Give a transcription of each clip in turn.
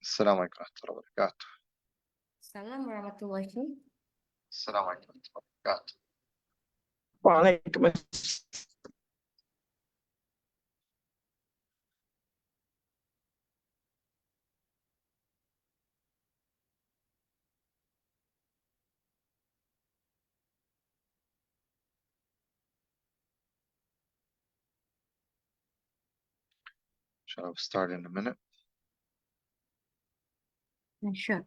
السلام عليكم ورحمة الله وبركاته. Assalamualaikum warahmatullahi wabarakatuh. السلام عليكم ورحمة الله وبركاته. وعليكم السلام. Shall I start in a minute? Sure.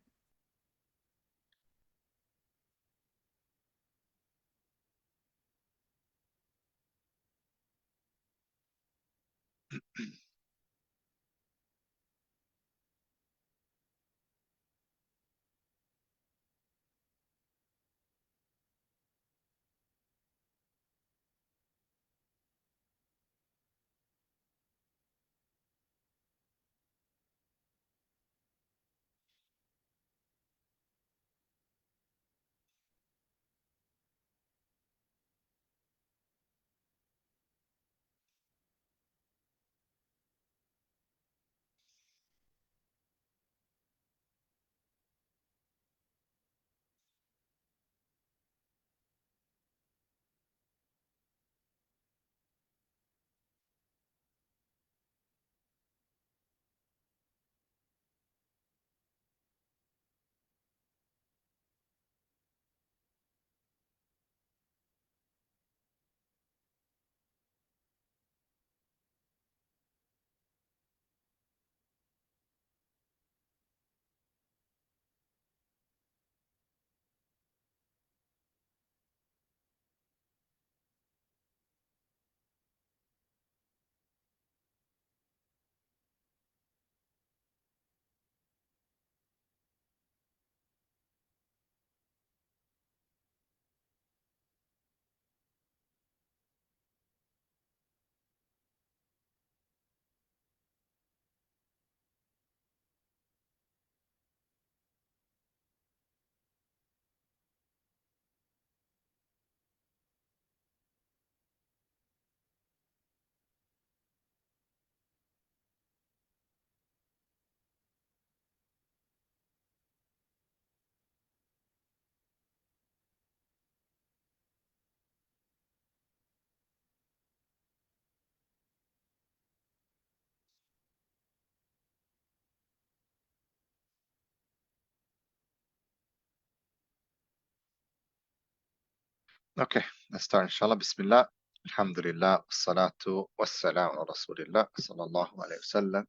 Okay, let's start inshallah. Bismillah. Alhamdulillah. Wassalatu wassalamu ala Rasulillah sallallahu alayhi wa sallam.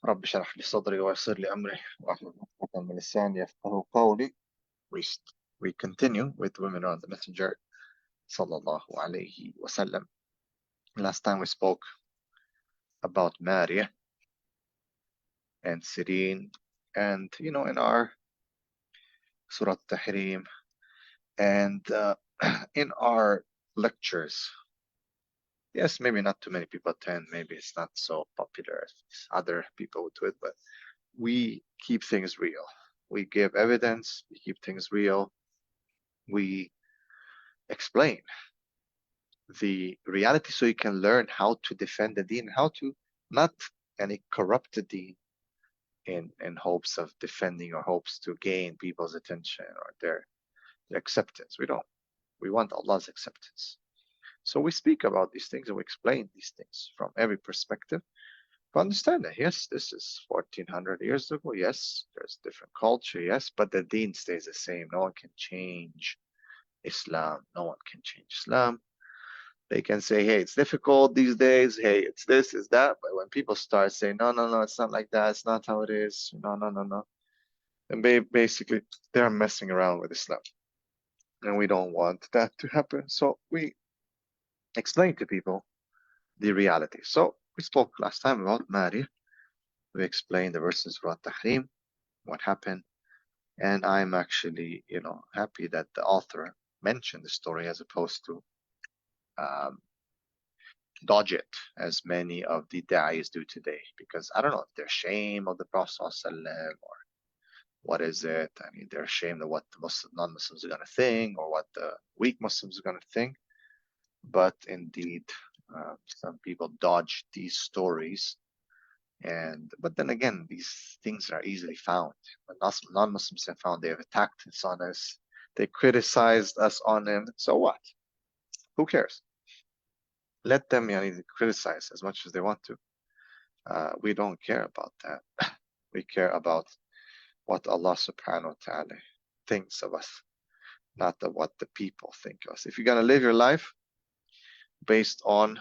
رب اشرح لي صدري ويسر لي أمري واحلل عقدة من لساني يفقهوا قولي. We continue with women around the messenger sallallahu alayhi wa sallam. Last time we spoke about Maria and Sirin and in our Surah Tahrim and in our lectures. Yes, maybe not too many people attend. Maybe it's not so popular as other people would do it, but we keep things real. We give evidence. We keep things real. We explain the reality so you can learn how to defend the deen, how to not any corrupt the deen in hopes of defending or hopes to gain people's attention or their acceptance. We don't. We want Allah's acceptance. So we speak about these things and we explain these things from every perspective to understand that, yes, this is 1400 years ago. Yes, there's different culture. Yes, but the deen stays the same. No one can change Islam. No one can change Islam. They can say, hey, it's difficult these days. Hey, it's this, it's that. But when people start saying, no, no, no, it's not like that. It's not how it is. No, no, no, no. And basically, they're messing around with Islam. And we don't want that to happen. So we explain to people the reality. So we spoke last time about Maria. We explained the verses about Tahrim, what happened. And I'm actually, happy that the author mentioned the story as opposed to dodge it as many of the da'is do today. Because I don't know if they're ashamed of the Prophet ﷺ or what is it. I mean, they're ashamed of what the non-Muslims are going to think or what the weak Muslims are going to think. But indeed, some people dodge these stories But then again, these things are easily found. When non-Muslims have found they have attacked us on us, they criticized us on them. So what? Who cares? Let them criticize as much as they want to. We don't care about that. We care about what Allah subhanahu wa ta'ala thinks of us, not what the people think of us. If you're going to live your life based on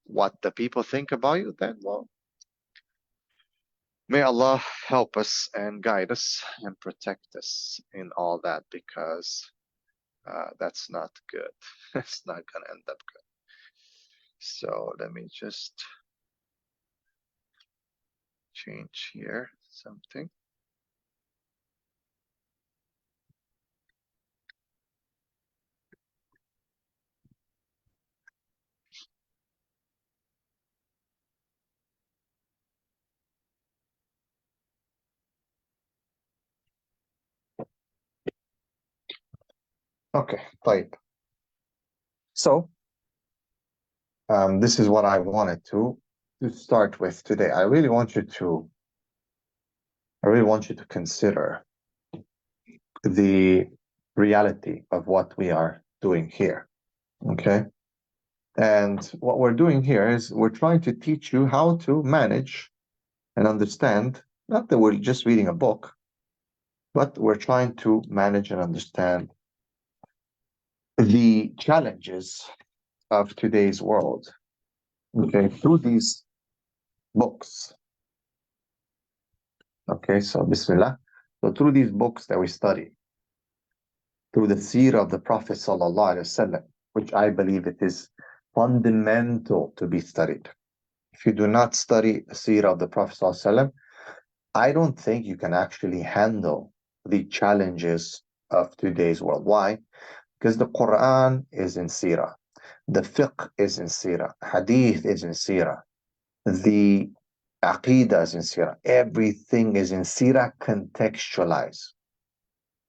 what the people think about you, then, well, may Allah help us and guide us and protect us in all that, because that's not good. It's not going to end up good. So let me just change here something. Okay, طيب. So this is what I wanted to start with today. I really want you to consider the reality of what we are doing here. Okay? And what we're doing here is we're trying to teach you how to manage and understand, not that we're just reading a book, but we're trying to manage and understand the challenges of today's world, okay, through these books. Okay, so Bismillah. So through these books that we study, through the seerah of the Prophet sallallahu alaihi wasallam, which I believe it is fundamental to be studied. If you do not study the seerah of the Prophet sallallahu alaihi wasallam, I don't think you can actually handle the challenges of today's world. Why? Because the Quran is in seerah, the fiqh is in seerah, hadith is in seerah, the aqidah is in seerah, everything is in seerah contextualized.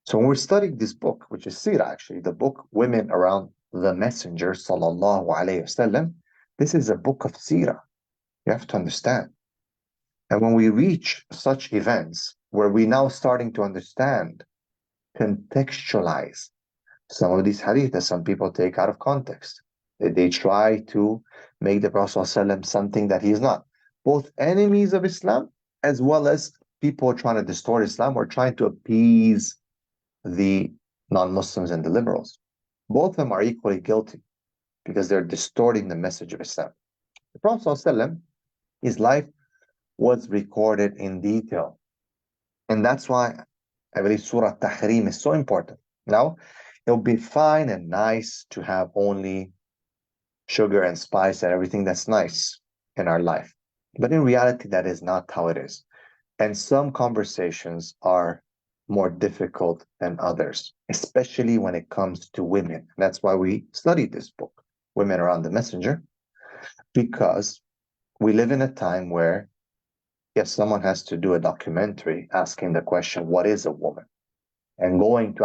So when we're studying this book, which is seerah actually, the book Women Around the Messenger sallallahu alaihi wasallam, this is a book of seerah. You have to understand. And when we reach such events where we're now starting to understand, contextualize some of these hadith that some people take out of context, they try to make the Prophet ﷺ something that he is not. Both enemies of Islam as well as people trying to distort Islam or trying to appease the non-Muslims and the liberals. Both of them are equally guilty because they're distorting the message of Islam. The Prophet ﷺ, his life was recorded in detail. And that's why I believe Surah Tahrim is so important. Now, it would be fine and nice to have only sugar and spice and everything that's nice in our life. But in reality, that is not how it is. And some conversations are more difficult than others, especially when it comes to women. That's why we studied this book, Women Around the Messenger, because we live in a time where, yes, someone has to do a documentary asking the question, what is a woman? And going to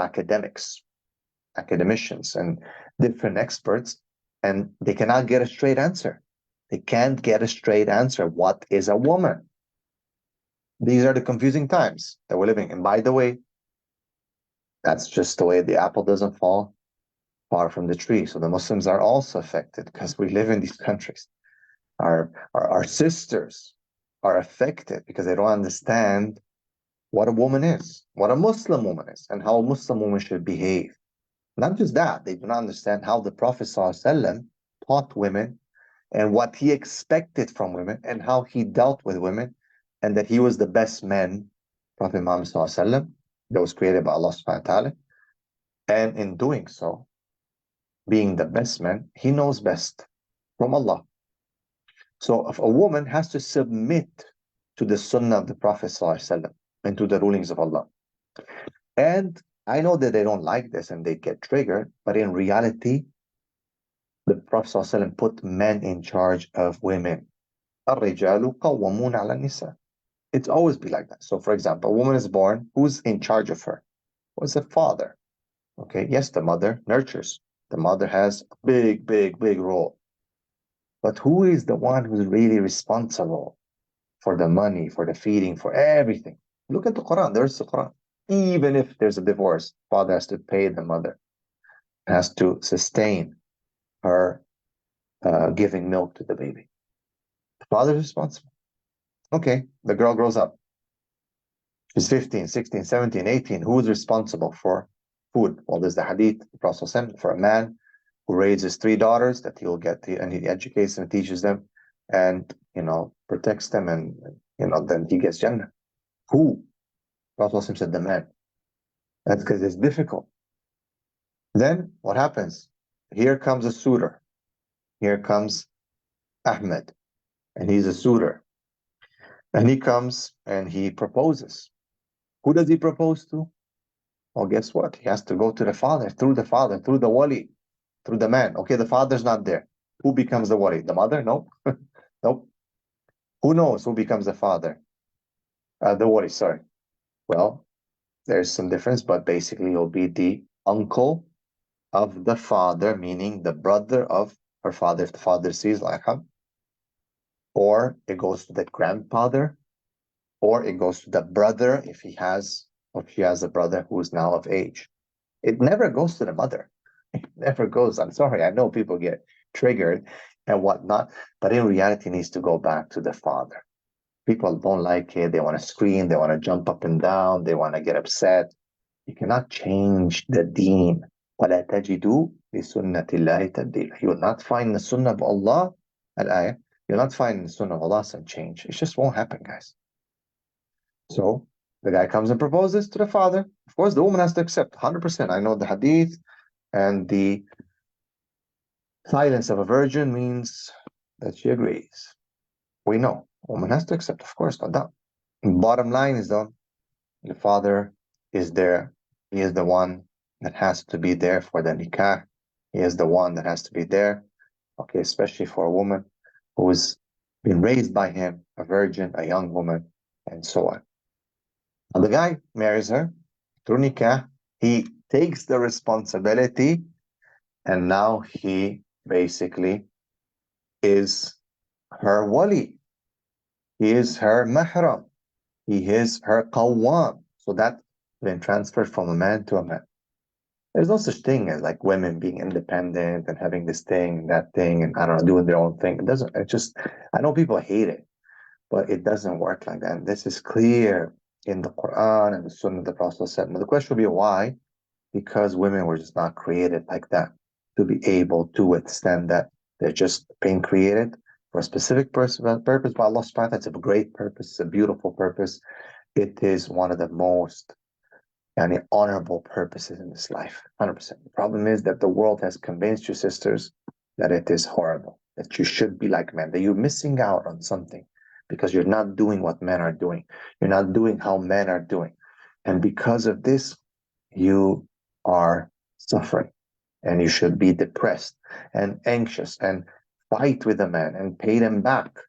academicians and different experts, and they cannot get a straight answer. They can't get a straight answer. What is a woman? These are the confusing times that we're living in. And by the way, that's just the way the apple doesn't fall far from the tree. So the Muslims are also affected because we live in these countries. Our sisters are affected because they don't understand what a woman is, what a Muslim woman is, and how a Muslim woman should behave. Not just that, they do not understand how the Prophet ﷺ taught women and what he expected from women and how he dealt with women, and that he was the best man, Prophet Muhammad ﷺ, that was created by Allah subhanahu wa ta'ala. And in doing so, being the best man, he knows best from Allah. So if a woman has to submit to the sunnah of the Prophet ﷺ and to the rulings of Allah. And I know that they don't like this and they get triggered, but in reality, the Prophet ﷺ put men in charge of women. الرجال قوامون على النساء. It's always be like that. So for example, a woman is born, who's in charge of her? What's the father? Okay, yes, the mother nurtures. The mother has a big role. But who is the one who's really responsible for the money, for the feeding, for everything? Look at the Quran. There's the Quran. Even if there's a divorce, father has to pay the mother, has to sustain her giving milk to the baby. The father is responsible. Okay, the girl grows up. She's 15, 16, 17, 18. Who is responsible for food? Well, there's the hadith, the Prophet said, for a man who raises 3 daughters, that he'll get, and he educates them, teaches them, and, protects them, and, then he gets Jannah. Who? Prophet said the man. That's because it's difficult. Then what happens? Here comes a suitor. Here comes Ahmed, and he's a suitor. And he comes and he proposes. Who does he propose to? Well, guess what? He has to go to the father, through the wali, through the man. Okay, the father's not there. Who becomes the wali? The mother? No. Nope. Who knows who becomes the father? The wali, sorry. Well, there's some difference, but basically it'll be the uncle of the father, meaning the brother of her father, if the father sees like him. Or it goes to the grandfather, or it goes to the brother if he has or she has a brother who is now of age. It never goes to the mother. It never goes. I'm sorry, I know people get triggered and whatnot, but in reality, it needs to go back to the father. People don't like it. They want to scream. They want to jump up and down. They want to get upset. You cannot change the deen. وَلَا تَجِدُوا لِسُنَّةِ اللَّهِ تَبْدِيلًا. You will not find the sunnah of Allah, al-ayah. You'll not find the sunnah of Allah some change. It just won't happen, guys. So the guy comes and proposes to the father. Of course, the woman has to accept 100%. I know the hadith, and the silence of a virgin means that she agrees. We know. A woman has to accept, of course, no doubt. Bottom line is, though, the father is there. He is the one that has to be there for the nikah. He is the one that has to be there, okay, especially for a woman who's been raised by him, a virgin, a young woman, and so on. Now, the guy marries her through nikah. He takes the responsibility, and now he basically is her wali. He is her mahram. He is her qawwam. So that's been transferred from a man to a man. There's no such thing as like women being independent and having this thing and that thing and I don't know, doing their own thing. I know people hate it, but it doesn't work like that. And this is clear in the Quran and the Sunnah of the Prophet said. Now the question will be why? Because women were just not created like that to be able to withstand that. They're just being created for a specific purpose by Allah subhanahu wa ta'ala. It's a great purpose, it's a beautiful purpose. It is one of the most honorable purposes in this life, 100%. The problem is that the world has convinced you, sisters, that it is horrible, that you should be like men, that you're missing out on something because you're not doing what men are doing. You're not doing how men are doing. And because of this, you are suffering and you should be depressed and anxious and fight with a man and pay them back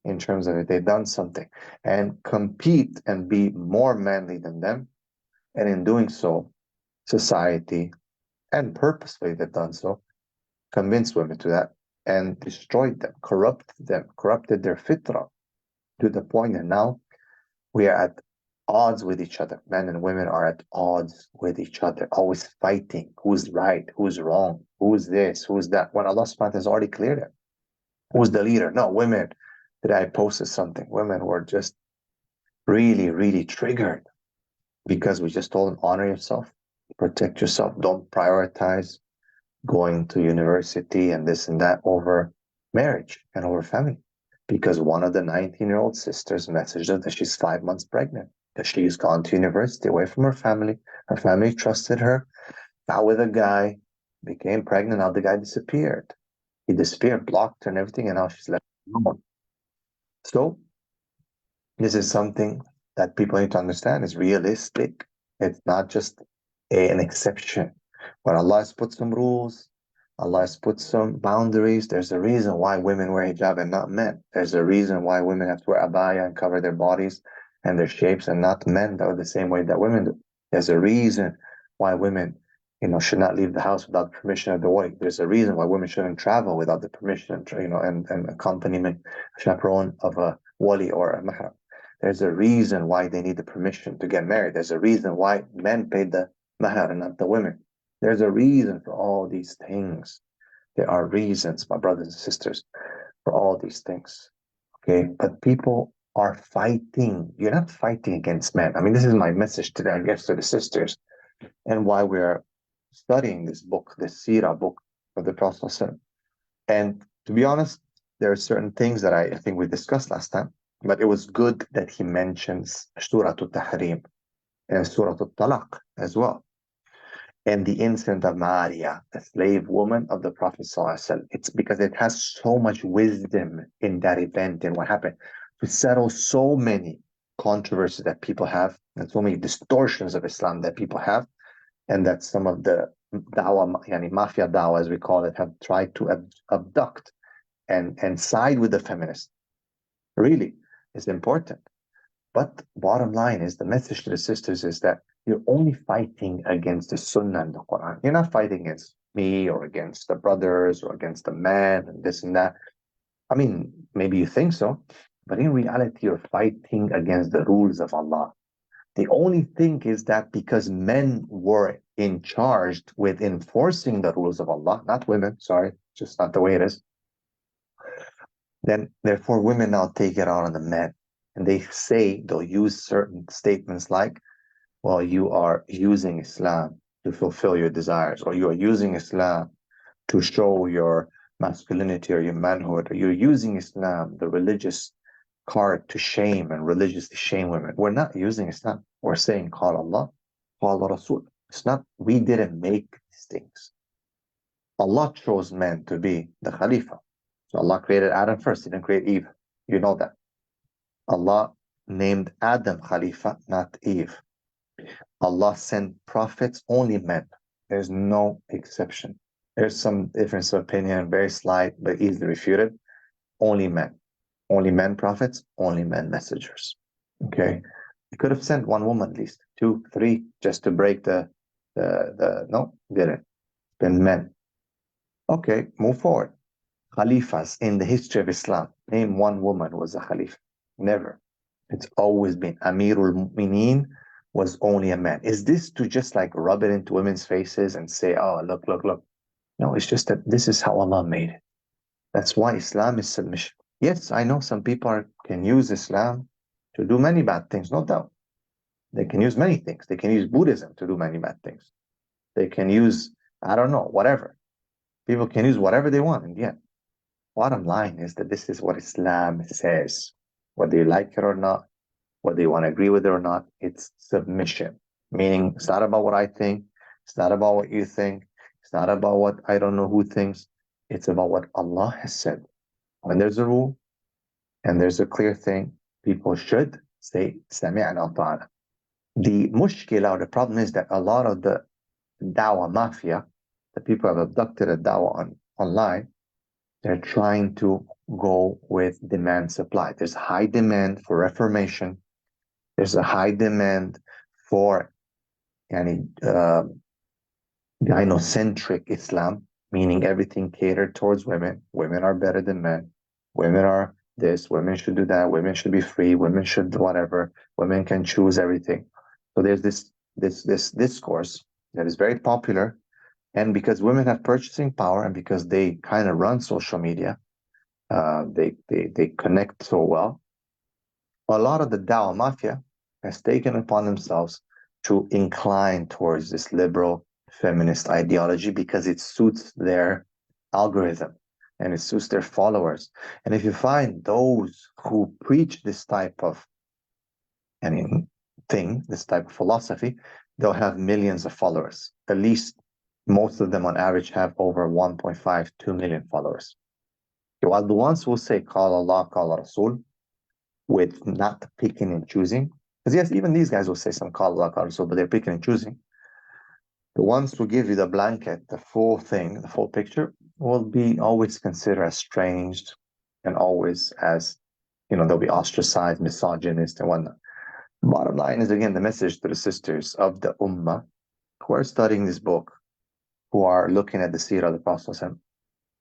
in terms of if they've done something and compete and be more manly than them. And in doing so, society, and purposefully they've done so, convinced women to that and destroyed them, corrupted their fitrah to the point that now we are at odds with each other. Men and women are at odds with each other, always fighting. Who's right? Who's wrong? Who's this? Who's that? When Allah subhanahu wa ta'ala has already cleared it. Who's the leader? No, women. Today I posted something. Women were just really, really triggered because we just told them, honor yourself, protect yourself, don't prioritize going to university and this and that over marriage and over family. Because one of the 19-year-old sisters messaged her that she's 5 months pregnant, that she's gone to university away from her family. Her family trusted her, got with a guy, became pregnant. Now the guy disappeared. He disappeared, blocked her and everything, and now she's left alone. So this is something that people need to understand is realistic. It's not just an exception. When Allah has put some rules, Allah has put some boundaries. There's a reason why women wear hijab and not men. There's a reason why women have to wear abaya and cover their bodies and their shapes and not men, though, the same way that women do. There's a reason why women should not leave the house without the permission of the wife. There's a reason why women shouldn't travel without the permission, and accompaniment, chaperone of a wali or a mahram. There's a reason why they need the permission to get married. There's a reason why men paid the mahar and not the women. There's a reason for all these things. There are reasons, my brothers and sisters, for all these things. Okay, but people are fighting. You're not fighting against men. I mean, this is my message today, I guess, to the sisters, and why we're studying this book, this Seerah book of the Prophet. And to be honest, there are certain things that I think we discussed last time, but it was good that he mentions Surah Al-Tahrim and Surah Al-Talaq as well. And the incident of Maria, the slave woman of the Prophet ﷺ. It's because it has so much wisdom in that event and what happened to settle so many controversies that people have and so many distortions of Islam that people have, and that some of the dawah, mafia dawah as we call it, have tried to abduct and side with the feminists. Really, it's important. But bottom line is, the message to the sisters is that you're only fighting against the Sunnah and the Quran. You're not fighting against me or against the brothers or against the man and this and that. I mean, maybe you think so, but in reality, you're fighting against the rules of Allah. The only thing is that because men were in charge with enforcing the rules of Allah, not women, sorry, just not the way it is, then therefore women now take it out on the men. And they'll use certain statements like, well, you are using Islam to fulfill your desires, or you are using Islam to show your masculinity or your manhood, or you're using Islam, the religious card, to shame and religiously shame women. We're not using Islam. We're saying, Qala Allah, Qala Rasul. It's not, we didn't make these things. Allah chose men to be the Khalifa. So Allah created Adam first. He didn't create Eve. You know that. Allah named Adam Khalifa, not Eve. Allah sent prophets, only men. There's no exception. There's some difference of opinion, very slight, but easily refuted. Only men. Only men prophets, only men messengers. Okay? He could have sent one woman at least, 2, 3, just to break no, didn't. Been men. Okay, move forward. Khalifas in the history of Islam, name one woman was a Khalifa. Never. It's always been Amirul Mu'mineen was only a man. Is this to just like rub it into women's faces and say, oh, look, look, look? No, it's just that this is how Allah made it. That's why Islam is submission. Yes, I know some people can use Islam to do many bad things, no doubt. They can use many things. They can use Buddhism to do many bad things. They can use, I don't know, whatever. People can use whatever they want. And yet, bottom line is that this is what Islam says. Whether you like it or not, whether you want to agree with it or not, it's submission. Meaning, it's not about what I think. It's not about what you think. It's not about what I don't know who thinks. It's about what Allah has said. When there's a rule and there's a clear thing, people should say, Sami'na ta'ala. The mushkila, or the problem, is that a lot of the dawah mafia, the people who have abducted a dawah online, they're trying to go with demand supply. There's high demand for reformation. There's a high demand for gynocentric Islam, meaning everything catered towards women. Women are better than men. Women are this. Women should do that. Women should be free. Women should do whatever. Women can choose everything. So there's this discourse that is very popular. And because women have purchasing power, and because they kind of run social media, they connect so well, a lot of the dawah mafia has taken upon themselves to incline towards this liberal feminist ideology because it suits their algorithm and it suits their followers. And if you find those who preach this type of thing, this type of philosophy, they'll have millions of followers. At least most of them on average have over 1.5, 2 million followers. While the ones who say, Qala Allah, Qala Rasul, with not picking and choosing, because yes, even these guys will say some Qala Allah, Qala Rasul, but they're picking and choosing. The ones who give you the blanket, the full thing, the full picture, will be always considered as estranged and always as, they'll be ostracized, misogynist and whatnot. Bottom line is, again, the message to the sisters of the Ummah who are studying this book who are looking at the seerah of the Prophet,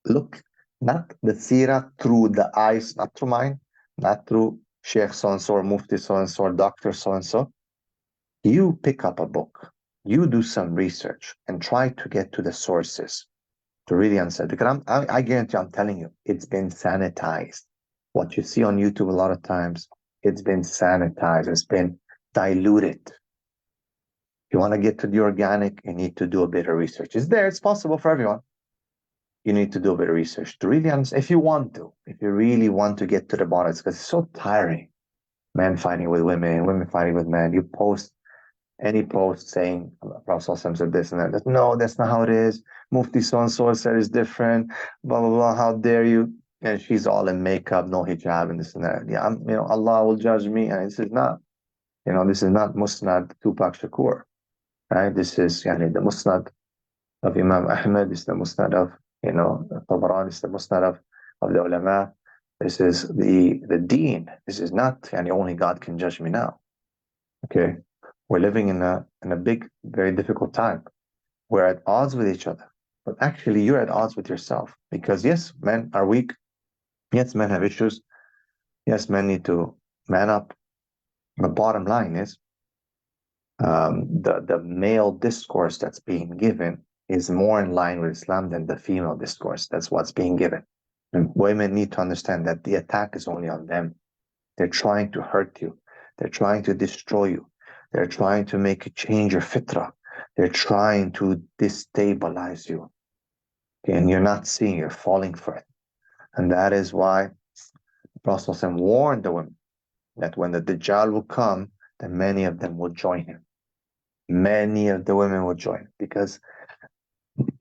look not the seerah through the eyes, not through mine, not through Sheikh so-and-so or Mufti so-and-so or Doctor so-and-so. You pick up a book, you do some research and try to get to the sources to really understand. Because I guarantee, I'm telling you, it's been sanitized. What you see on YouTube a lot of times, it's been sanitized, it's been diluted. If you want to get to the organic, you need to do a bit of research. It's there, it's possible for everyone. You need to do a bit of research to really understand, if you really want to get to the bottom, because it's so tiring. Men fighting with women, women fighting with men. You post any post saying Prophet said this and that. No, that's not how it is. Mufti so-and-so said it's different. Blah, blah, blah. How dare you? And she's all in makeup, no hijab and this and that. Yeah, Allah will judge me. And this is not, this is not Musnad Tupac Shakur, right? This is the Musnad of Imam Ahmed. This is the Musnad of, Tabarani. This is the Musnad of the ulama. This is the deen. This is not, only God can judge me now. Okay. We're living in a big, very difficult time. We're at odds with each other. But actually, you're at odds with yourself. Because yes, men are weak. Yes, men have issues. Yes, men need to man up. The bottom line is, the male discourse that's being given is more in line with Islam than the female discourse. That's what's being given. And women need to understand that the attack is only on them. They're trying to hurt you. They're trying to destroy you. They're trying to make you change your fitrah. They're trying to destabilize you. Okay, and you're not seeing, you're falling for it. And that is why the Prophet warned the women that when the Dajjal will come, that many of them will join him. Many of the women will join, because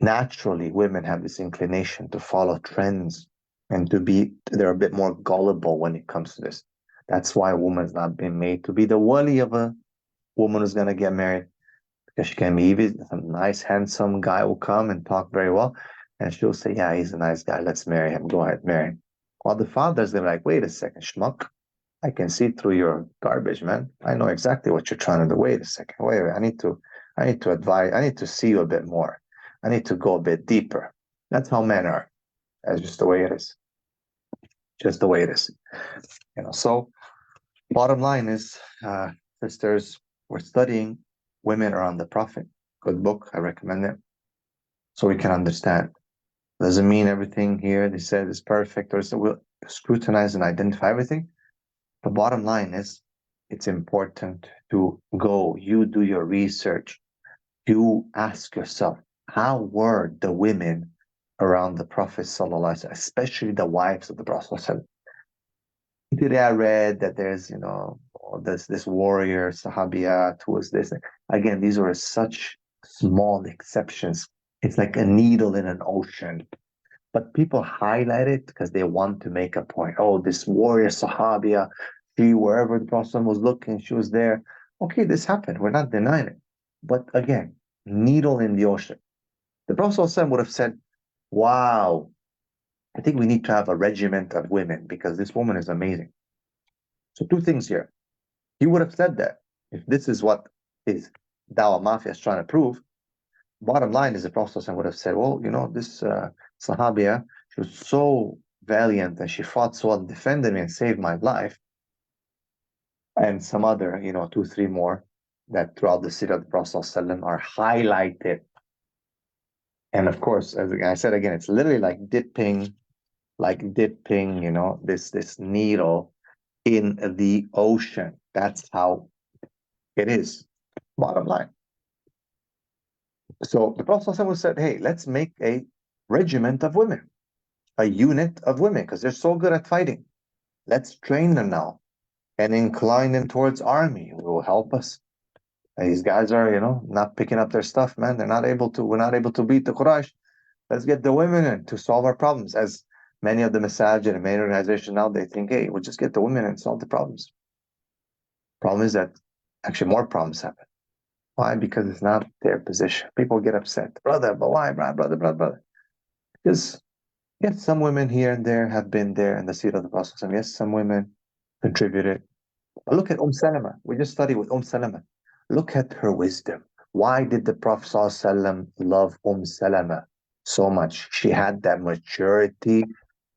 naturally women have this inclination to follow trends and they're a bit more gullible when it comes to this. That's why a woman's not been made to be the wali of a woman who's going to get married, because she can be easy. Some nice, handsome guy will come and talk very well, and she'll say, yeah, he's a nice guy, let's marry him, go ahead, marry him. While the fathers, they're like, wait a second, schmuck, I can see through your garbage, man. I know exactly what you're trying to do. Wait a second, wait, I need to advise, I need to see you a bit more. I need to go a bit deeper. That's how men are. That's just the way it is. Just the way it is. So bottom line is, sisters, we're studying Women Around the Prophet. Good book, I recommend it. So we can understand. Doesn't mean everything here they said is perfect, or we'll scrutinize and identify everything. The bottom line is, it's important to you do your research. You ask yourself, how were the women around the Prophet ﷺ, especially the wives of the Prophet? Today I read that there's, this warrior, Sahabiyat, who was this. Again, these were such small exceptions. It's like a needle in an ocean. But people highlight it because they want to make a point. Oh, this warrior Sahabiya, wherever the Prophet was looking, she was there. Okay, this happened. We're not denying it. But again, needle in the ocean. The Prophet would have said, wow, I think we need to have a regiment of women because this woman is amazing. So two things here. He would have said that if this is what his Dawah Mafia is trying to prove. Bottom line is the Prophet would have said, well, this Sahabiya, she was so valiant and she fought so well and defended me and saved my life. And some other, 2, 3 more that throughout the Sirah of the Prophet are highlighted. And of course, as I said again, it's literally like dipping, this needle in the ocean. That's how it is. Bottom line. So the Prophet said, hey, let's make a regiment of women, a unit of women, because they're so good at fighting. Let's train them now and incline them towards army. It will help us. And these guys are, not picking up their stuff, man. We're not able to beat the Quraysh. Let's get the women in to solve our problems. As many of the masajid and many organizations now, they think, hey, we'll just get the women and solve the problems. Problem is that actually more problems happen. Why? Because it's not their position. People get upset. Brother, but why, brother? Because, yes, some women here and there have been there in the seat of the Prophet. Yes, some women contributed. But look at Salama. We just studied with Salama. Look at her wisdom. Why did the Prophet ﷺ love Salama so much? She had that maturity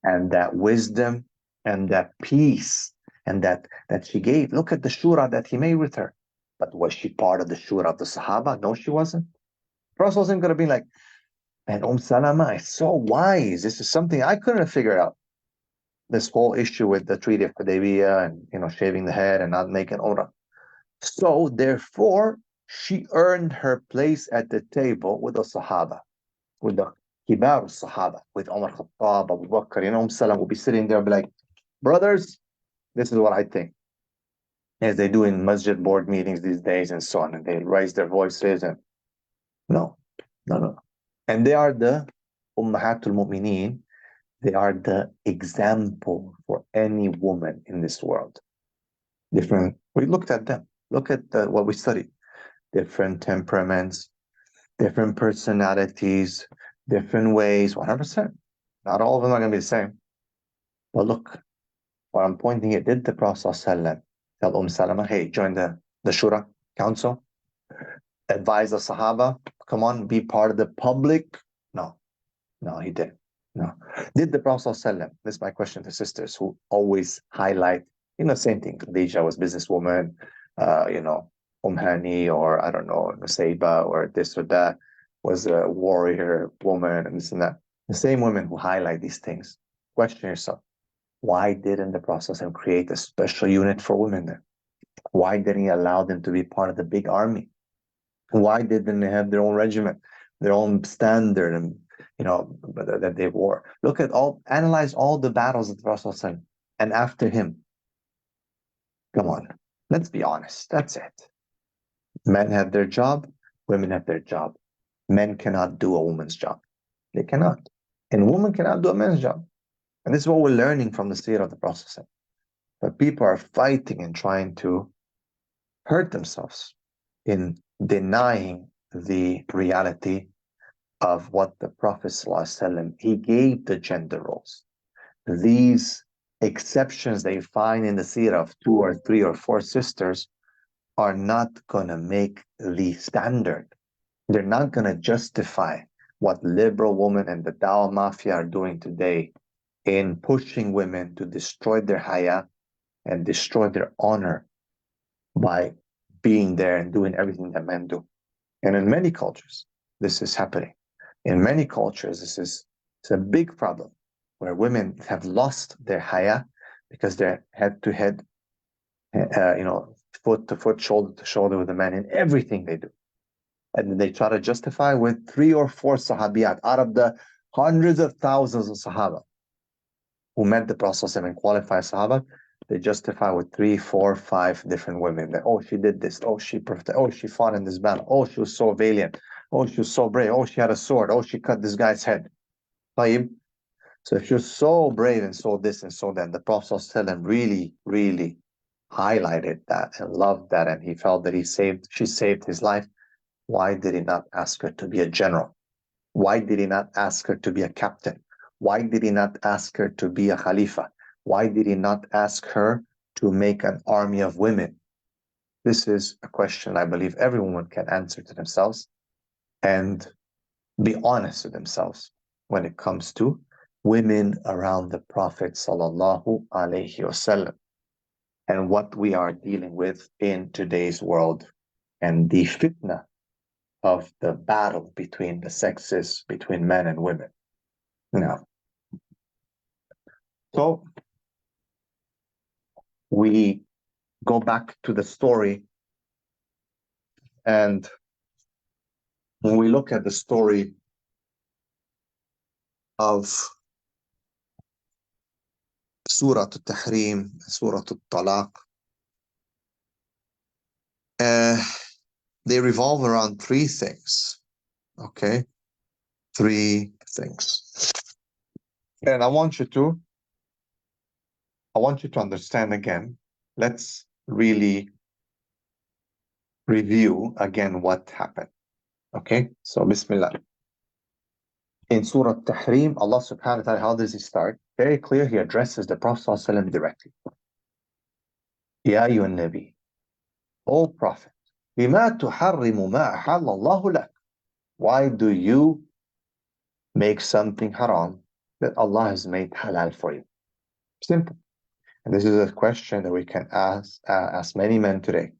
and that wisdom and that peace and that she gave. Look at the shura that he made with her. But was she part of the shura of the Sahaba? No, she wasn't. The Prophet wasn't going to be like, and Salama is so wise. This is something I couldn't figure out. This whole issue with the Treaty of Hudaybiyah and shaving the head and not making umrah. So therefore, she earned her place at the table with the Sahaba, with the Kibar Sahaba, with Umar Khattab, Abu Bakr, Salam will be sitting there and be like, brothers, this is what I think. As they do in masjid board meetings these days and so on, and they raise their voices and no. And they are the Ummahatul Mu'mineen. They are the example for any woman in this world. We looked at them. Look at what we studied. Different temperaments, different personalities, different ways, 100%. Not all of them are going to be the same. But look, what I'm pointing at, did the Prophet ﷺ tell Salama, hey, join the Shura Council? Advise the Sahaba, come on, be part of the public? No, he didn't. No. Did the Prophet ﷺ, this is my question to sisters who always highlight, same thing. Khadija was businesswoman, Hani or I don't know, Nusayba or this or that was a warrior woman and this and that. The same women who highlight these things. Question yourself, why didn't the Prophet ﷺ create a special unit for women then? Why didn't he allow them to be part of the big army? Why didn't they have their own regiment, their own standard and that they wore? Analyze all the battles of the Prophet ﷺ and after him. Come on, let's be honest. That's it. Men have their job, women have their job. Men cannot do a woman's job. They cannot. And women cannot do a man's job. And this is what we're learning from the seerah of the Prophet. But people are fighting and trying to hurt themselves in denying the reality of what the Prophet ﷺ, he gave the gender roles. These exceptions they find in the seerah of 2 or 3 or 4 sisters are not going to make the standard. They're not going to justify what liberal women and the Dawah Mafia are doing today in pushing women to destroy their haya and destroy their honor by being there and doing everything that men do. And in many cultures, this is happening. In many cultures, it's a big problem where women have lost their haya because they're head to head, foot to foot, shoulder to shoulder with the men in everything they do. And they try to justify with 3 or 4 sahabiyat out of the hundreds of thousands of sahaba who met the Prophet and qualified sahaba. They justify with 3, 4, 5 different women that, she did this, she fought in this battle, she was so valiant, she was so brave, she had a sword, she cut this guy's head. So if you're so brave and so this and so that, the Prophet ﷺ really, really highlighted that and loved that, and he felt that she saved his life. Why did he not ask her to be a general? Why did he not ask her to be a captain? Why did he not ask her to be a khalifa? Why did he not ask her to make an army of women? This is a question I believe every woman can answer to themselves and be honest with themselves when it comes to women around the Prophet sallallahu alaihi wasallam and what we are dealing with in today's world and the fitna of the battle between the sexes, between men and women. So we go back to the story, and when we look at the story of Surah Al-Tahrim, Surah Al-Talaq, they revolve around 3 things. Okay? 3 things. And I want you to understand again. Let's really review again what happened. Okay? So, Bismillah. In Surah Al-Tahrim, Allah subhanahu wa ta'ala, how does he start? Very clear, he addresses the Prophet ﷺ directly. Ya ayyuhan Nabi, O Prophet, لِمَا تُحَرِّمُ مَا أَحَلَّ اللَّهُ لَكَ. Why do you make something haram that Allah has made halal for you? Simple. And this is a question that we can ask many men today,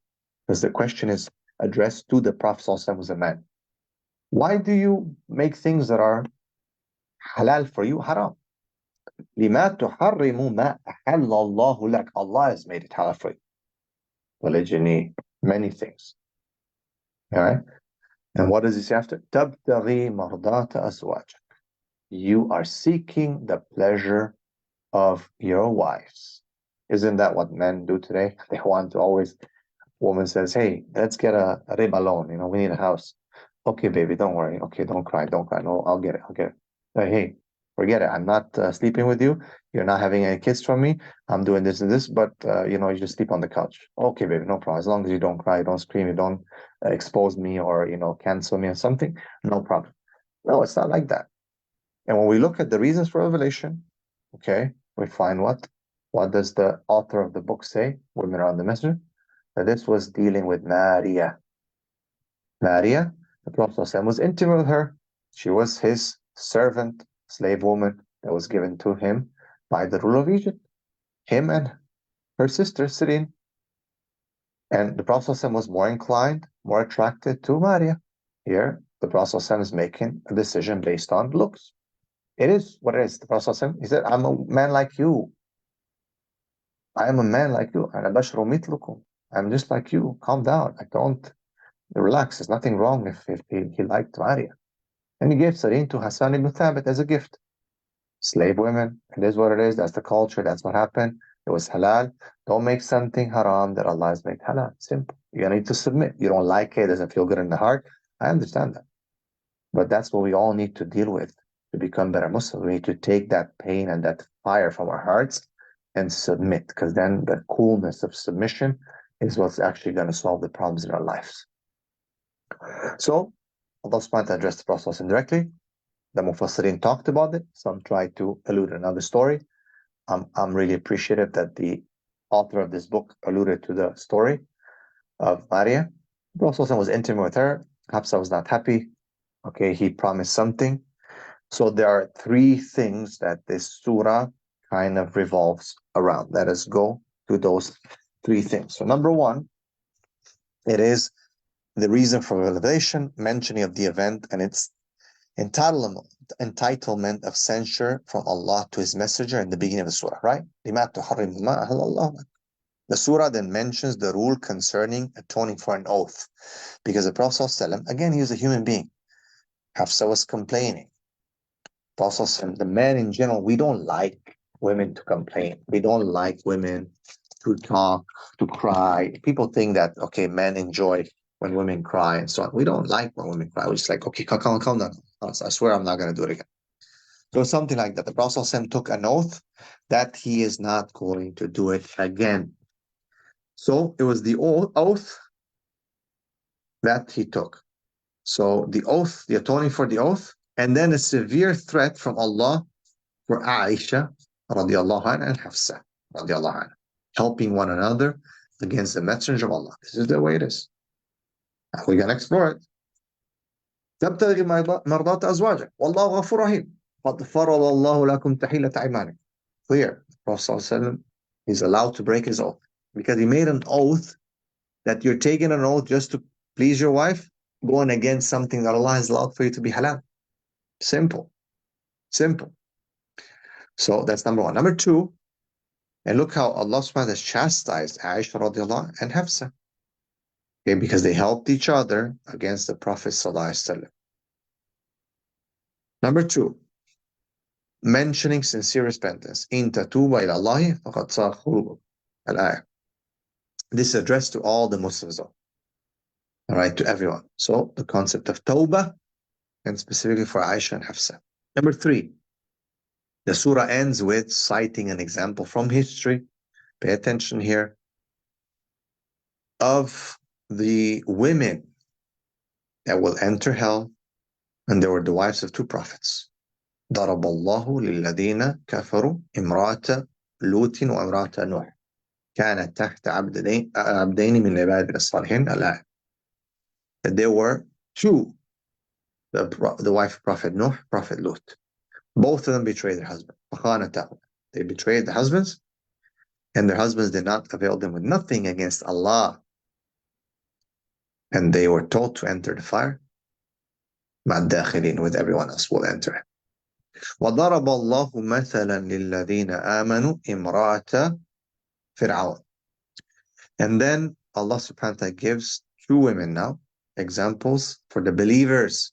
because the question is addressed to the Prophet ﷺ, who was a man. Why do you make things that are halal for you haram? لِمَا تُحَرِّمُ مَا أَحَلَّ اللَّهُ لَكَ. Allah has made it halal for you. Polygyny, many things. All right? And what does he say after? تَبْتَغِي مَرْضَاتَ أَزْوَاجَكَ. You are seeking the pleasure of your wives. Isn't that what men do today? They want to always, woman says, hey, let's get a riba loan. You know, we need a house. Okay, baby, don't worry. Okay, don't cry. No, I'll get it. Hey, forget it. I'm not sleeping with you. You're not having any kids from me. I'm doing this and this, but, you know, you just sleep on the couch. Okay, baby, no problem. As long as you don't cry, you don't scream, you don't expose me or, you know, cancel me or something, no problem. No, it's not like that. And when we look at the reasons for revelation, okay, we find what? What does the author of the book say? Women around the Messenger? That this was dealing with Maria. Maria, the Prophet ﷺ was intimate with her. She was his servant, slave woman that was given to him by the ruler of Egypt. Him and her sister, Sirin. And the Prophet ﷺ was more inclined, more attracted to Maria. Here, the Prophet ﷺ is making a decision based on looks. It is what it is. The Prophet ﷺ, he said, I'm a man like you. I am a man like you. أنا بشر مثلكم. I'm just like you. Calm down. I don't relax. There's nothing wrong if he liked Maria. And he gave Sarin to Hassan ibn Thabit as a gift. Slave women. It is what it is. That's the culture. That's what happened. It was halal. Don't make something haram that Allah has made halal. Simple. You need to submit. You don't like it. It doesn't feel good in the heart. I understand that. But that's what we all need to deal with to become better Muslims. We need to take that pain and that fire from our hearts and submit, because then the coolness of submission is what's actually going to solve the problems in our lives. So, Allah subhanahu wa ta'ala addressed the Prophet indirectly. The Mufassirin talked about it. Some tried to allude to another story. I'm really appreciative that the author of this book alluded to the story of Maria. The Prophet was intimate with her. Hafsa was not happy. Okay, he promised something. So there are three things that this surah kind of revolves around. Let us go to those three things. So number one, it is the reason for revelation, mentioning of the event and its entitlement of censure from Allah to His Messenger in the beginning of the surah, right? The surah then mentions the rule concerning atoning for an oath, because the Prophet ﷺ, again, he was a human being. Hafsa was complaining. The men in general, we don't like women to complain. We don't like women to talk, to cry. People think that, okay, men enjoy when women cry and so on. We don't like when women cry. We're just like, okay, calm down. I swear I'm not going to do it again. So something like that. The Prophet ﷺ took an oath that he is not going to do it again. So it was the oath that he took. So the oath, the atoning for the oath, and then a severe threat from Allah for Aisha radiallahu anha and Hafsa radiallahu anha, helping one another against the Messenger of Allah. This is the way it is. And we're going to explore it. تبتغي مرضات أزواجك والله غفور رحيم قد فرض الله لكم تحيلة أيمانكم. Clear. The Prophet ﷺ is allowed to break his oath because he made an oath that you're taking an oath just to please your wife, going against something that Allah has allowed for you to be halal. Simple. So that's number one. Number two, and look how Allah subhanahu wa ta'ala has chastised Aisha radiallahu and Hafsa. Okay, because they helped each other against the Prophet sallallahu alaihi wasallam. Number two, mentioning sincere repentance. In tatuba ila Allahi faqad sar qulubukum. Al-ayah. This is addressed to all the Muslims, though. All right, to everyone. So the concept of tawbah, and specifically for Aisha and Hafsa. Number three, the surah ends with citing an example from history. Pay attention here. Of the women that will enter hell, and they were the wives of two prophets. ضرب الله للذين كفروا امرأة لوط وامرأة نوح كانت تحت عبدين من عبادنا الصالحين. الآية. that there were two, the wife of Prophet Nuh, Prophet Lut. Both of them betrayed their husband. They betrayed the husbands, and their husbands did not avail them with nothing against Allah. And they were told to enter the fire. With everyone else will enter. وضرب الله مثلا للذين آمنوا امرأة فرعون. And then Allah subhanahu wa ta'ala gives two women now, examples for the believers.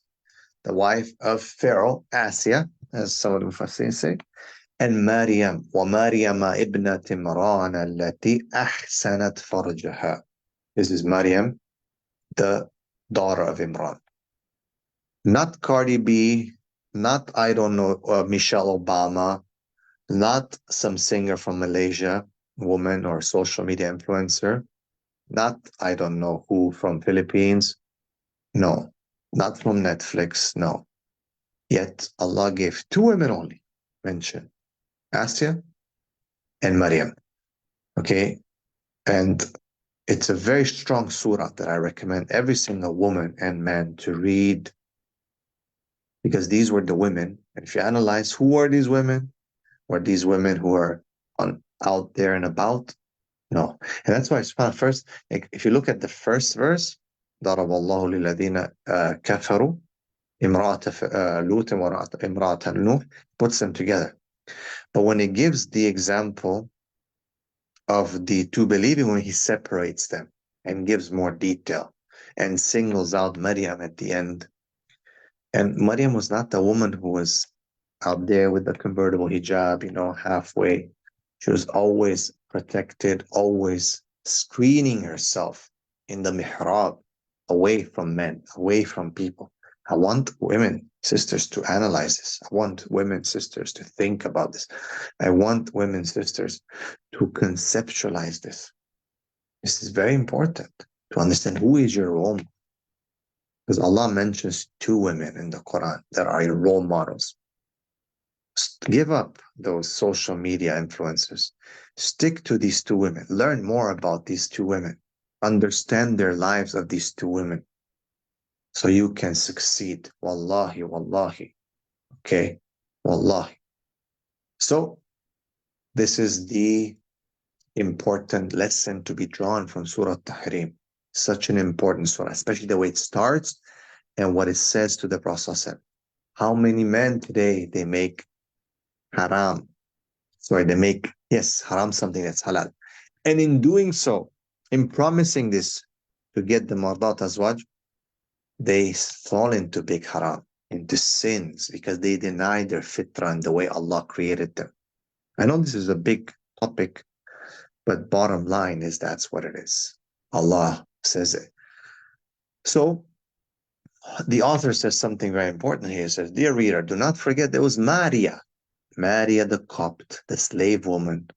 The wife of Pharaoh, Asya, as some of the Mufassirin say, and Maryam, وَمَرْيَمَ ابْنَةِ عِمْرَانَ الَّتِي أَحْسَنَتْ فَرْجَهَا. This is Maryam, the daughter of Imran. Not Cardi B, not, I don't know, Michelle Obama, not some singer from Malaysia, woman or social media influencer, not, I don't know who from Philippines, no, not from Netflix, no. Yet Allah gave two women only mentioned, Asya and Maryam. Okay, and it's a very strong surah that I recommend every single woman and man to read, because these were the women. And if you analyze who are these women, were these women who are out there and about? No. And that's why first, if you look at the first verse, ضرب الله للذين كفروا امرأة لوط وامرأة نوح, puts them together. But when he gives the example of the two believing, when he separates them and gives more detail and singles out Maryam at the end. And Maryam was not the woman who was out there with the convertible hijab, halfway. She was always protected, always screening herself in the mihrab, away from men, away from people. I want women, sisters, to analyze this. I want women, sisters, to think about this. I want women, sisters, to conceptualize this. This is very important to understand who is your role model. Because Allah mentions two women in the Quran that are your role models. Give up those social media influencers. Stick to these two women. Learn more about these two women. Understand their lives of these two women, so you can succeed. Wallahi, wallahi. Okay? Wallahi. So, this is the important lesson to be drawn from Surah Tahrim. Such an important surah, especially the way it starts and what it says to the Prophet. How many men today, they make haram. They make, haram, something that's halal. And in doing so, in promising this to get the mardat azwaj, they fall into big haram, into sins, because they deny their fitrah and the way Allah created them. I know this is a big topic, but bottom line is that's what it is. Allah says it. So, the author says something very important here. He says, dear reader, do not forget there was Maria the Copt, the slave woman,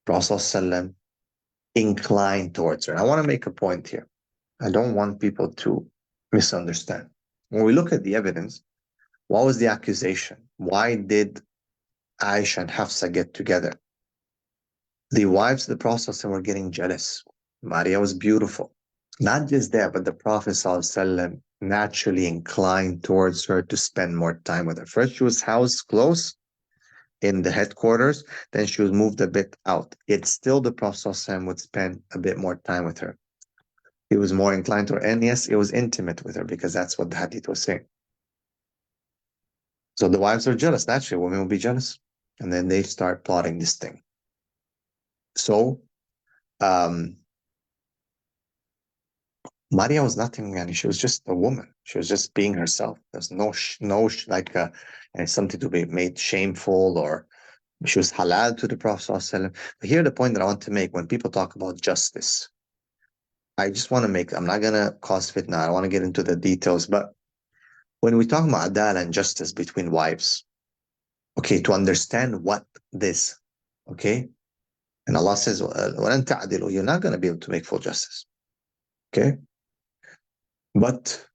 Prophet ﷺ inclined towards her. And I want to make a point here. I don't want people to misunderstand. When we look at the evidence, what was the accusation? Why did Aisha and Hafsa get together? The wives of the Prophet ﷺ were getting jealous. Maria was beautiful. Not just that, but the Prophet ﷺ naturally inclined towards her to spend more time with her. First, she was housed close in the headquarters, then she was moved a bit out. Yet still the Prophet ﷺ would spend a bit more time with her. He was more inclined to her, and yes, it was intimate with her, because that's what the hadith was saying. So the wives are jealous. Naturally, women will be jealous. And then they start plotting this thing. So, Maria was nothing, and she was just a woman. She was just being herself. There's no something to be made shameful, or she was halal to the Prophet ﷺ. But here the point that I want to make, when people talk about justice, I just want to make, I'm not going to cause fitna, I want to get into the details, but when we talk about adala and justice between wives, okay, to understand what this, okay, and Allah says, وَلَن تَعْدِلُوا, you're not going to be able to make full justice, okay? But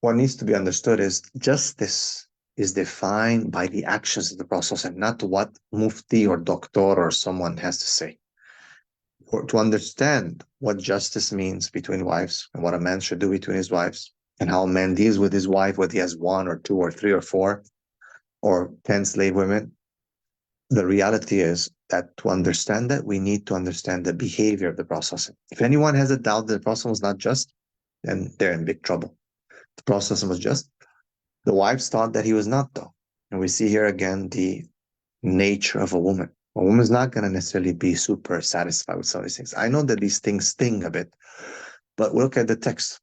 what needs to be understood is justice is defined by the actions of the Prophet, and not what mufti or doctor or someone has to say. To understand what justice means between wives and what a man should do between his wives, and how a man deals with his wife, whether he has 1 or 2 or 3 or 4 or 10 slave women. The reality is that to understand that, we need to understand the behavior of the Prophet. If anyone has a doubt that the Prophet was not just, then they're in big trouble. The Prophet was just. The wives thought that he was not, though. And we see here again the nature of a woman. A woman's not going to necessarily be super satisfied with some of these things. I know that these things sting a bit, but look at the text.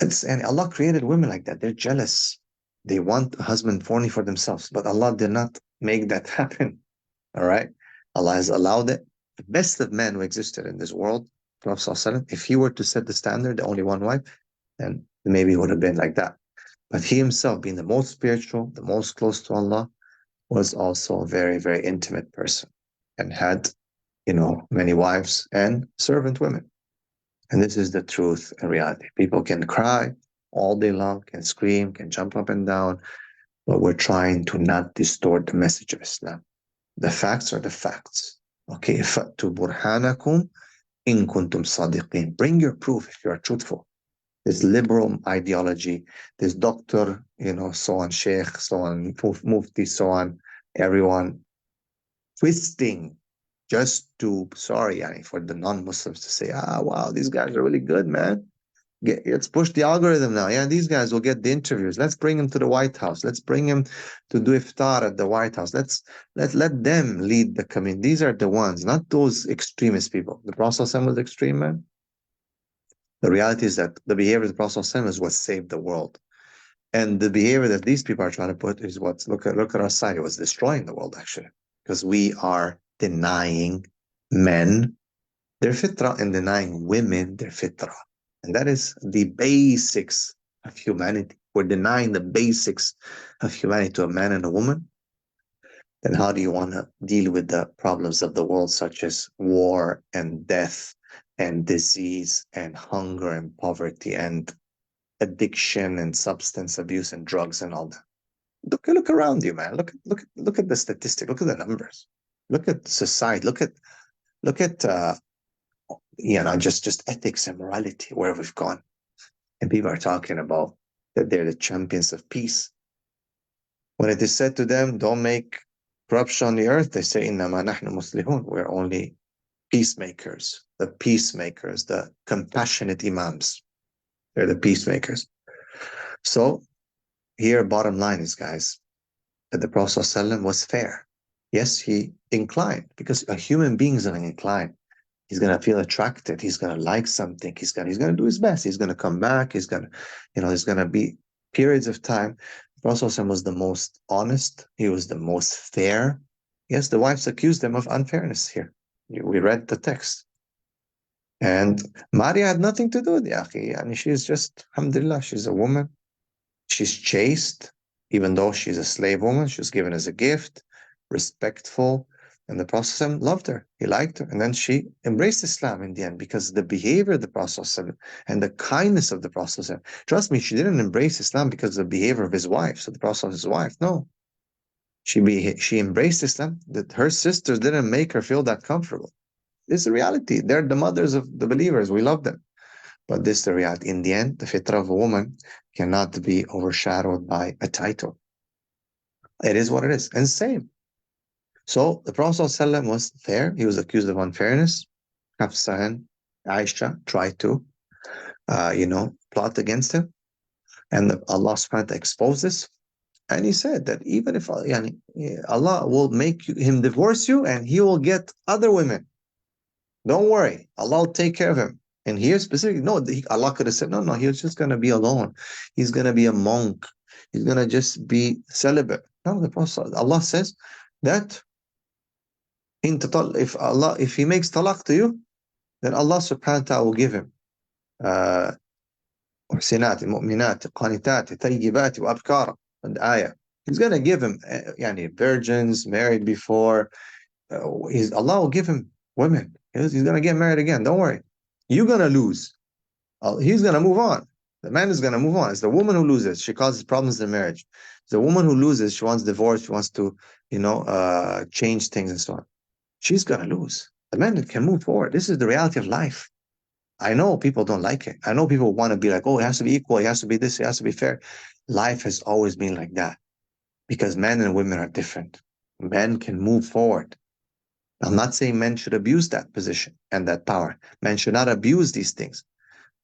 And Allah created women like that. They're jealous. They want a husband only for themselves, but Allah did not make that happen. All right? Allah has allowed it. The best of men who existed in this world, Prophet ﷺ, if he were to set the standard, the only one wife, then maybe it would have been like that. But he himself, being the most spiritual, the most close to Allah, was also a very, very intimate person and had, many wives and servant women. And this is the truth and reality. People can cry all day long, can scream, can jump up and down, but we're trying to not distort the message of Islam. The facts are the facts. Okay, فَأْتُوا بُرْهَانَكُمْ إِن كُنْتُمْ صَادِقِينَ. Bring your proof if you are truthful. This liberal ideology, this doctor, so on, sheikh, so on, mufti, so on, everyone twisting just to, for the non-Muslims to say, wow, these guys are really good, man. Let's push the algorithm now. Yeah, these guys will get the interviews. Let's bring them to the White House. Let's bring them to do iftar at the White House. Let them lead the community. These are the ones, not those extremist people. The Prophet was extreme, man. The reality is that the behavior of the Prophet is what saved the world. And the behavior that these people are trying to put is what, look at our side, it was destroying the world, actually. Because we are denying men their fitrah and denying women their fitrah. And that is the basics of humanity. We're denying the basics of humanity to a man and a woman. Then how do you want to deal with the problems of the world, such as war and death and disease and hunger and poverty and addiction and substance abuse and drugs and all that? Look around you, man. Look at the statistic. Look at the numbers. Look at society. Look at just ethics and morality, where we've gone. And people are talking about that they're the champions of peace. When it is said to them, don't make corruption on the earth, they say, إِنَّمَا نَحْنُ مُصْلِحُونَ. We're only peacemakers, the compassionate imams. They're the peacemakers. So here, bottom line is, guys, that the Prophet ﷺ was fair. Yes, he inclined, because a human being is going to incline. He's going to feel attracted. He's going to like something. He's going to do his best. He's going to come back. There's going to be periods of time. The Prophet ﷺ was the most honest. He was the most fair. Yes, the wives accused him of unfairness here. We read the text. And Maria had nothing to do with the akhi. I mean, she's just, alhamdulillah, she's a woman. She's chaste, even though she's a slave woman. She was given as a gift, respectful. And the Prophet loved her. He liked her. And then she embraced Islam in the end, because the behavior of the Prophet and the kindness of the Prophet. Trust me, she didn't embrace Islam because of the behavior of his wife. So the Prophet was his wife. No. She embraced Islam. That her sisters didn't make her feel that comfortable. This is the reality. They're the mothers of the believers. We love them. But this is the reality. In the end, the fitrah of a woman cannot be overshadowed by a title. It is what it is. And same. So the Prophet ﷺ was fair. He was accused of unfairness. Hafsa and Aisha tried to, plot against him. And Allah subhanahu wa ta'ala exposed this. And he said that even if Allah will make him divorce you and he will get other women. Don't worry. Allah will take care of him. And here specifically, Allah could have said, no, he was just going to be alone. He's going to be a monk. He's going to just be celibate. No, the Prophet, Allah says that if he makes talaq to you, then Allah subhanahu wa ta'ala will give him محسنات المؤمنات قانتات طيبات وأبكارا. And ayah. He's going to give him virgins, married before. Allah will give him women. He's going to get married again. Don't worry. You're going to lose. He's going to move on. The man is going to move on. It's the woman who loses. She causes problems in marriage. It's the woman who loses. She wants divorce. She wants to, change things and so on. She's going to lose. The man can move forward. This is the reality of life. I know people don't like it. I know people want to be like, oh, it has to be equal. It has to be this. It has to be fair. Life has always been like that because men and women are different. Men can move forward. I'm not saying men should abuse that position and that power. Men should not abuse these things.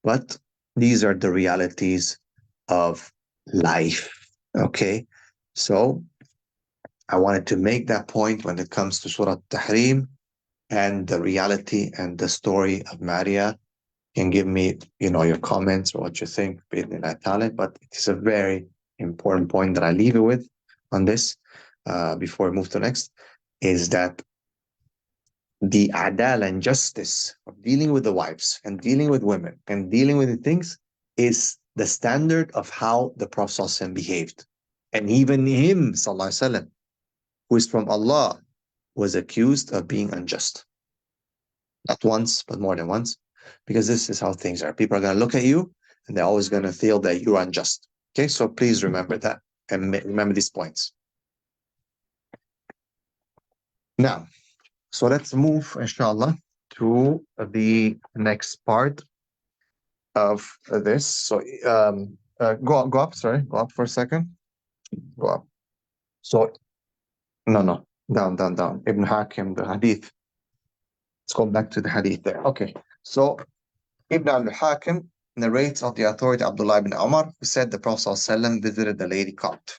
But these are the realities of life. Okay? So I wanted to make that point when it comes to Surah Tahrim and the reality and the story of Maria. You can give me, your comments or what you think in italic, but it is a very important point that I leave you with on this before we move to next, is that the adala and justice of dealing with the wives and dealing with women and dealing with the things is the standard of how the Prophet ﷺ behaved. And even him, sallallahu alaihi wasallam, who is from Allah, was accused of being unjust. Not once, but more than once, because this is how things are. People are going to look at you and they're always going to feel that you're unjust. Okay, so please remember that and remember these points. Now, so let's move, inshallah, to the next part of this. So go up for a second. Go up. So, no, down. Ibn Hakim, the hadith. Let's go back to the hadith there. Okay, so Ibn al-Hakim narrates of the authority Abdullah ibn Umar, who said the Prophet ﷺ visited the lady caught.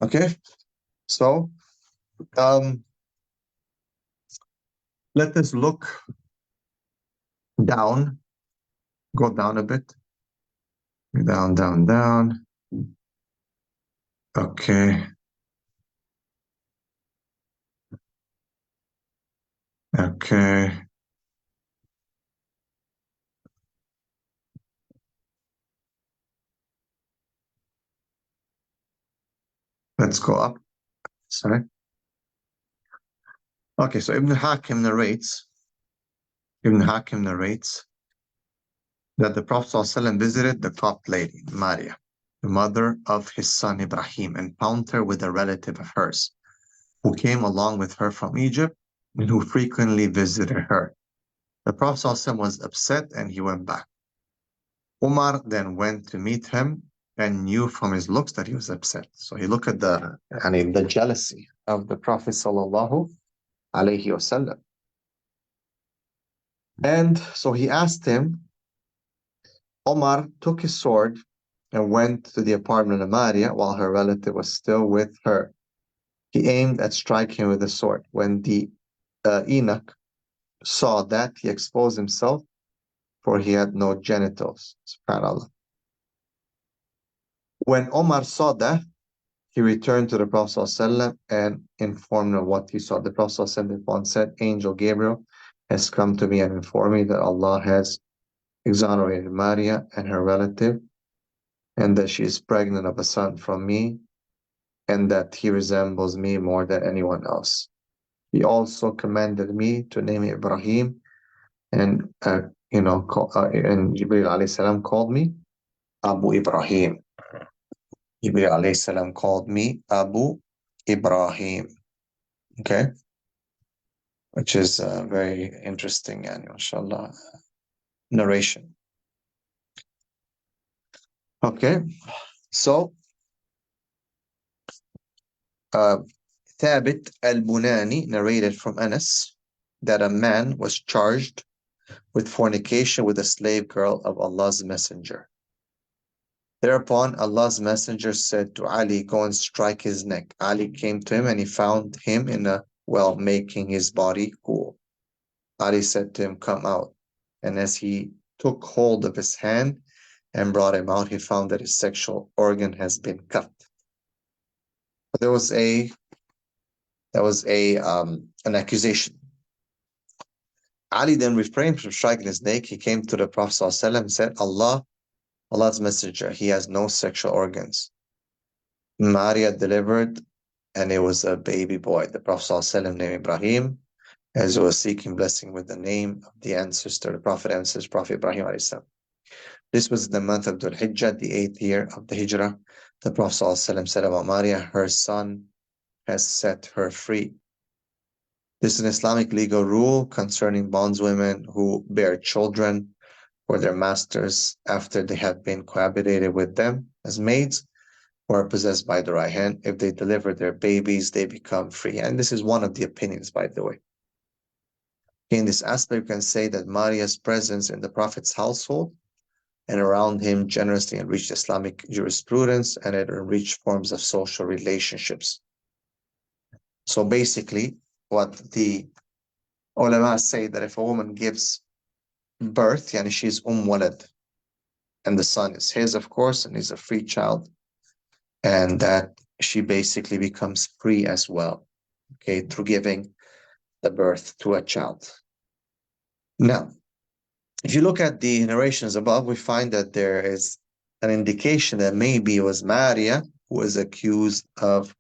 Okay, so let us look down. Go down a bit. Down. Okay. Let's go up. Sorry. Okay, so Ibn Hakim narrates that the Prophet ﷺ visited the Copt lady, Maria, the mother of his son Ibrahim, and found her with a relative of hers, who came along with her from Egypt and who frequently visited her. The Prophet ﷺ was upset and he went back. Umar then went to meet him and knew from his looks that he was upset. So he looked at the jealousy of the Prophet sallallahu alaihi wasallam. And so he asked him. Omar took his sword and went to the apartment of Maria while her relative was still with her. He aimed at striking her with the sword. When the eunuch saw that, he exposed himself, for he had no genitals. SubhanAllah. When Omar saw that, he returned to the Prophet ﷺ and informed him of what he saw. The Prophet ﷺ said, Angel Gabriel has come to me and informed me that Allah has exonerated Maria and her relative, and that she is pregnant of a son from me, and that he resembles me more than anyone else. He also commanded me to name Ibrahim, and and Jibril alayhi salam called me Abu Ibrahim. Jibril alayhi salam called me Abu Ibrahim. Okay, which is a very interesting and inshallah narration. Okay, so Thabit al-Bunani narrated from Anas that a man was charged with fornication with a slave girl of Allah's messenger. Thereupon Allah's messenger said to Ali, go and strike his neck. Ali came to him and he found him in a well, making his body cool. Ali said to him, come out. And as he took hold of his hand and brought him out, he found that his sexual organ has been cut. But there was an accusation. Ali then refrained from striking his neck. He came to the Prophet ﷺ and said, Allah's messenger, he has no sexual organs. Maria delivered, and it was a baby boy. The Prophet ﷺ named Ibrahim, as he was seeking blessing with the name of the ancestor, the Prophet Ibrahim alayhi. This was the month of Dhul Hijjah, the 8th year of the Hijrah. The Prophet ﷺ said about Maria, her son has set her free. This is an Islamic legal rule concerning bondswomen who bear children for their masters after they have been cohabitated with them as maids or are possessed by the right hand. If they deliver their babies, they become free. And this is one of the opinions, by the way. In this aspect, you can say that Maria's presence in the Prophet's household and around him generously enriched Islamic jurisprudence, and it enriched forms of social relationships. So basically, what the ulama say, that if a woman gives birth, yani she's walad, and the son is his, of course, and he's a free child, and that she basically becomes free as well, okay, through giving the birth to a child. Now, if you look at the narrations above, we find that there is an indication that maybe it was Maria who was accused of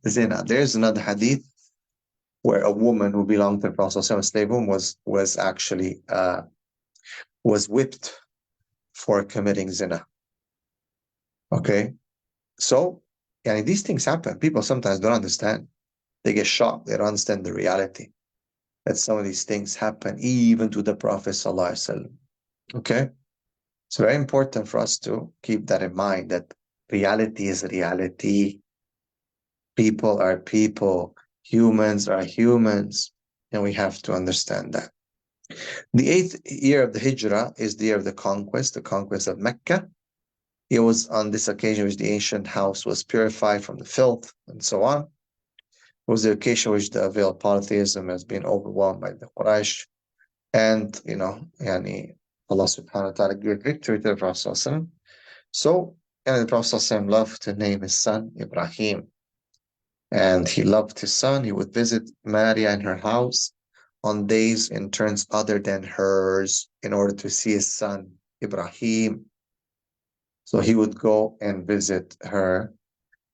zina. There's another hadith where a woman who belonged to the Prophet, a slave woman, was actually was whipped for committing zina. Okay, so these things happen. People sometimes don't understand. They get shocked. They don't understand the reality that some of these things happen even to the Prophet sallallahu alaihi wasallam. Okay, it's very important for us to keep that in mind, that reality is reality. People are people. Humans are humans. And we have to understand that. The 8th year of the Hijrah is the year of the conquest of Mecca. It was on this occasion which the ancient house was purified from the filth and so on. It was the occasion which the veiled polytheism has been overwhelmed by the Quraysh. And, Allah subhanahu wa ta'ala gave victory to the Prophet. So, the Prophet loved to name his son Ibrahim. And he loved his son. He would visit Maria in her house on days in turns other than hers in order to see his son Ibrahim. So he would go and visit her,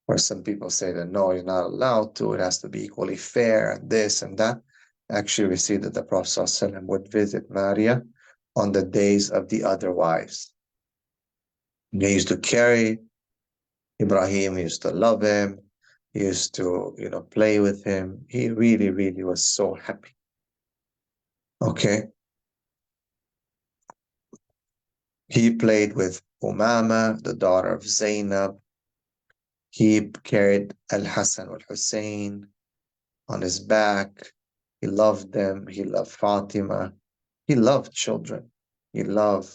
or some people say that no, you're not allowed to, it has to be equally fair, and this and that. Actually, we see that the Prophet ﷺ would visit Maria on the days of the other wives. He used to carry Ibrahim, he used to love him, he used to, play with him. He really, really was so happy. Okay. He played with Umama, the daughter of Zainab. He carried Al-Hassan al-Hussein on his back. He loved them. He loved Fatima. He loved children. He loved,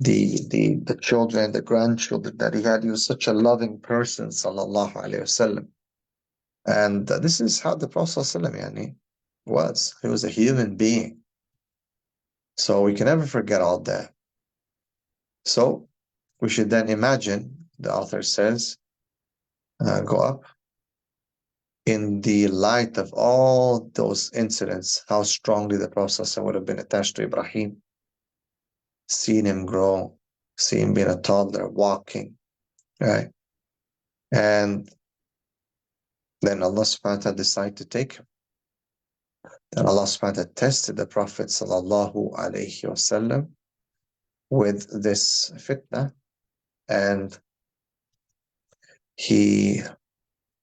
the children, the grandchildren that he had. He was such a loving person, sallallahu alayhi wasallam. And this is how the Prophet was. He was a human being. So we can never forget all that. So we should then imagine, the author says, go up, in the light of all those incidents, how strongly the Prophet would have been attached to Ibrahim, seeing him grow, seeing him being a toddler, walking, right? And then Allah subhanahu wa ta'ala decided to take him. Then Allah subhanahu wa ta'ala tested the Prophet sallallahu alayhi wasallam with this fitna, and he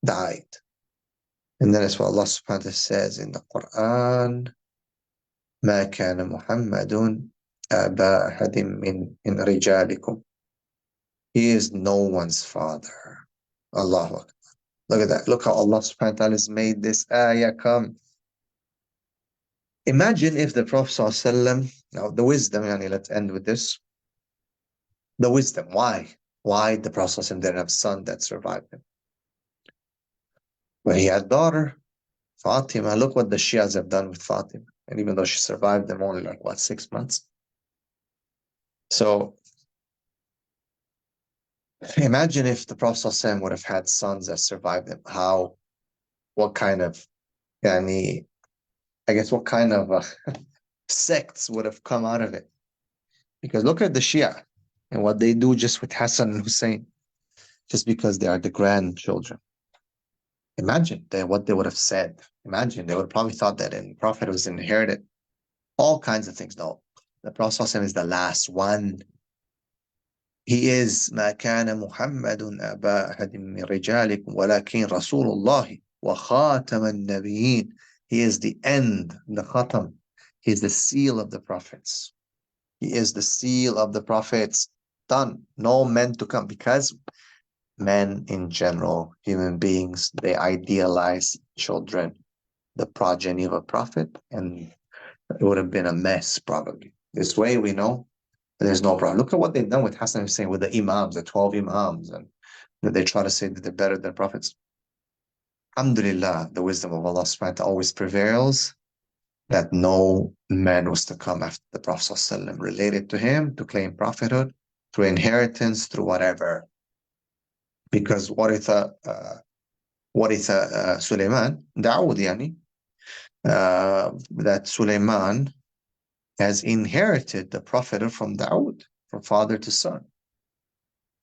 died. And then that's what Allah subhanahu wa ta'ala says in the Quran, ما كان محمد أبا أحد من رجالكم. He is no one's father. Allahu Akbar. Look at that. Look how Allah subhanahu wa ta'ala has made this ayah come. Imagine if the Prophet ﷺ, now the wisdom, let's end with this. The wisdom, why? Why the Prophet ﷺ didn't have a son that survived him? Well, he had a daughter, Fatima. Look what the Shias have done with Fatima. And even though she survived them only 6 months. So imagine if the Prophet ﷺ would have had sons that survived him. What kind of, what kind of sects would have come out of it? Because look at the Shia and what they do just with Hassan and Hussein, just because they are the grandchildren. Imagine what they would have said. Imagine they would have probably thought that the Prophet was inherited. All kinds of things. No, the Prophet ﷺ is the last one. He is ما كان محمد أبا أحد من رجالكم ولكن رسول الله وَخَاتَمَ النَّبِيِّينَ. He is the end, the khatam. He is the seal of the prophets. He is the seal of the prophets. Done. No men to come. Because men in general, human beings, they idealize children, the progeny of a prophet, and it would have been a mess probably. This way we know there's no problem. Look at what they've done with Hassan Hussein, with the imams, the 12 imams, and that they try to say that they're better than prophets. Alhamdulillah, the wisdom of Allah subhanahu wa ta'ala always prevails, that no man was to come after the Prophet ﷺ related to him to claim prophethood through inheritance, through whatever. Because Waritha Sulaiman, Dawood yani, that Sulaiman has inherited the prophethood from Dawood, from father to son.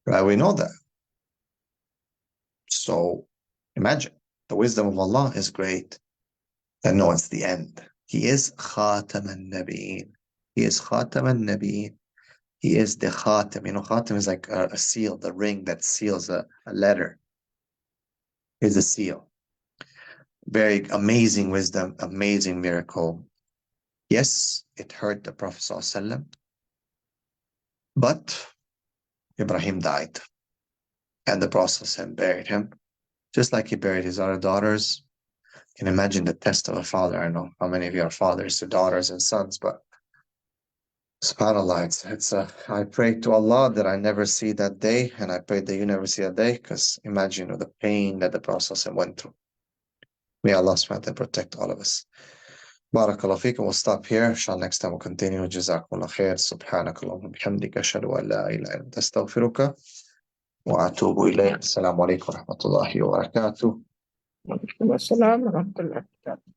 Right? We know that. So imagine, the wisdom of Allah is great. And no, it's the end. He is Khatam al-Nabiyin. He is Khatam al-Nabiyin. He is the Khatam. You know, Khatam is like a seal, the ring that seals a letter. Is a seal. Very amazing wisdom, amazing miracle. Yes, it hurt the Prophet ﷺ, but Ibrahim died. And the Prophet ﷺ buried him, just like he buried his other daughters. You can imagine the test of a father. I know how many of you are fathers to daughters and sons, but SubhanAllah, I pray to Allah that I never see that day, and I pray that you never see that day, because imagine the pain that the Prophet ﷺ went through. May Allah subhanahu wa ta'ala protect all of us. Barakallahu feekum. We'll stop here. Inshallah, next time we'll continue. Jazakumullah khair. Subhanakallahumma bihamdika. Ashhadu an la ilaha illa anta astaghfiruka wa atubu ilayk. Assalamu alaikum wa rahmatullahi wa barakatuh. Waalaikumsalam warahmatullahi wabarakatuh.